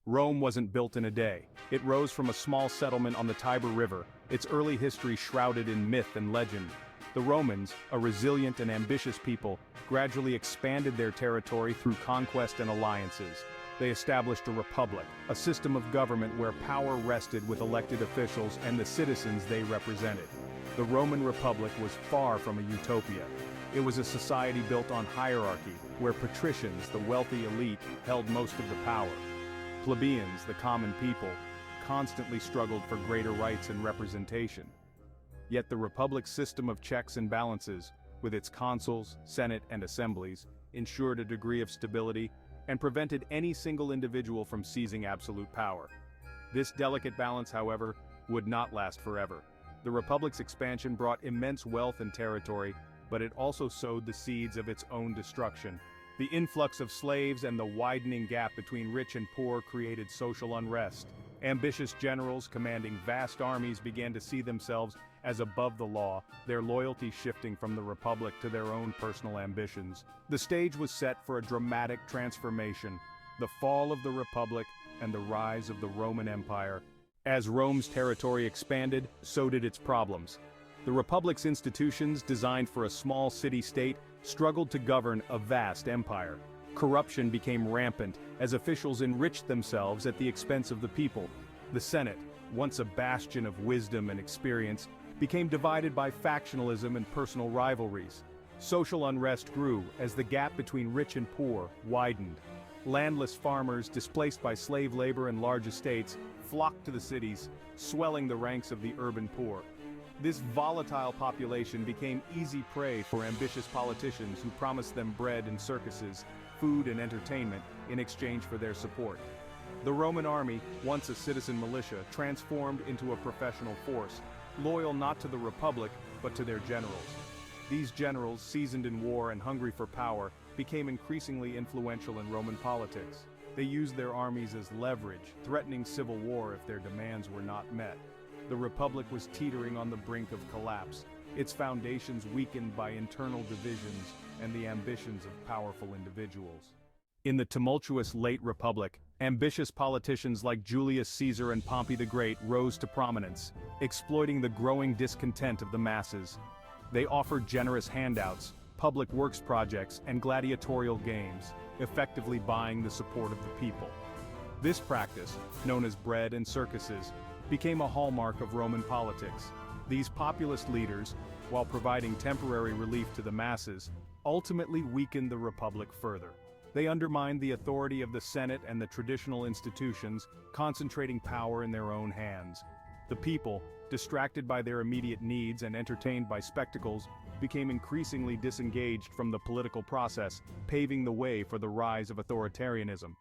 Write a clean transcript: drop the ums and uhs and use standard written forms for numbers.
Rome wasn't built in a day. It rose from a small settlement on the Tiber River, its early history shrouded in myth and legend. The Romans, a resilient and ambitious people, gradually expanded their territory through conquest and alliances. They established a republic, a system of government where power rested with elected officials and the citizens they represented. The Roman Republic was far from a utopia. It was a society built on hierarchy, where patricians, the wealthy elite, held most of the power. Plebeians, the common people, constantly struggled for greater rights and representation. Yet the Republic's system of checks and balances, with its consuls, senate, and assemblies, ensured a degree of stability and prevented any single individual from seizing absolute power. This delicate balance, however, would not last forever. The Republic's expansion brought immense wealth and territory, but it also sowed the seeds of its own destruction. The influx of slaves and the widening gap between rich and poor created social unrest. Ambitious generals commanding vast armies began to see themselves as above the law, their loyalty shifting from the Republic to their own personal ambitions. The stage was set for a dramatic transformation, the fall of the Republic and the rise of the Roman Empire. As Rome's territory expanded, so did its problems. The Republic's institutions, designed for a small city-state, struggled to govern a vast empire. Corruption became rampant, as officials enriched themselves at the expense of the people. The Senate, once a bastion of wisdom and experience, became divided by factionalism and personal rivalries. Social unrest grew as the gap between rich and poor widened. Landless farmers, displaced by slave labor and large estates, flocked to the cities, swelling the ranks of the urban poor. This volatile population became easy prey for ambitious politicians who promised them bread and circuses, food and entertainment in exchange for their support. The Roman army, once a citizen militia, transformed into a professional force, loyal not to the Republic, but to their generals. These generals, seasoned in war and hungry for power, became increasingly influential in Roman politics. They used their armies as leverage, threatening civil war if their demands were not met. The Republic was teetering on the brink of collapse, its foundations weakened by internal divisions and the ambitions of powerful individuals. In the tumultuous late Republic, ambitious politicians like Julius Caesar and Pompey the Great rose to prominence, exploiting the growing discontent of the masses. They offered generous handouts, public works projects, and gladiatorial games, effectively buying the support of the people. This practice, known as bread and circuses, became a hallmark of Roman politics. These populist leaders, while providing temporary relief to the masses, ultimately weakened the Republic further. They undermined the authority of the Senate and the traditional institutions, concentrating power in their own hands. The people, distracted by their immediate needs and entertained by spectacles, became increasingly disengaged from the political process, paving the way for the rise of authoritarianism.